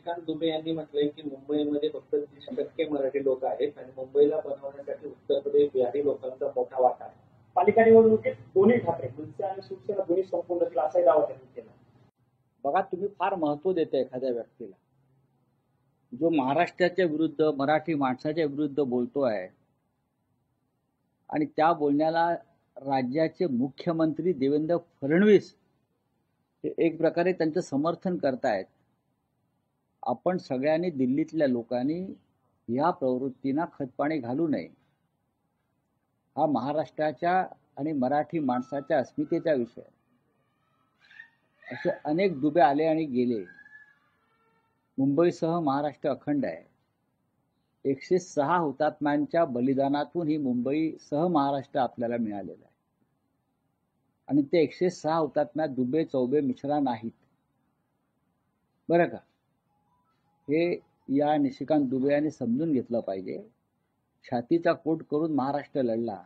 निशिकांत दुबे यांनी म्हटलंय की मुंबईमध्ये फक्त 30% मराठी लोक आहेत आणि मुंबईला बनवण्यासाठी उत्तर प्रदेश बिहारी लोकांचा मोठा वाटा आहे. पालिका निवडणुकीत दोन्ही ठाकरे मनसे आणि शिवसेना दोन्ही संपूर्ण असाही दावा त्यांनी केला. बघा, तुम्ही फार महत्व देता एखाद्या व्यक्तीला जो महाराष्ट्राच्या विरुद्ध, मराठी माणसाच्या विरुद्ध बोलतो आहे आणि त्या बोलण्याला राज्याचे मुख्यमंत्री देवेंद्र फडणवीस हे एक प्रकारे त्यांचं समर्थन करतायत. आपण सगळ्यांनी, दिल्लीतल्या लोकांनी या प्रवृत्तींना खतपाणी घालू नये. हा महाराष्ट्राच्या आणि मराठी माणसाच्या अस्मितेचा विषय. असे अनेक दुबे आले आणि गेले. मुंबईसह महाराष्ट्र अखंड आहे. 106 हुतात्म्यांच्या बलिदानातून ही मुंबईसह महाराष्ट्र आपल्याला मिळालेलं आहे. आणि ते 106 हुतात्म्यात दुबे चौबे मिश्रा नाहीत, बरं का. हे या निशिकांत दुबे यांनी समजून घेतलं पाहिजे. छातीचा कोट करून महाराष्ट्र लढला.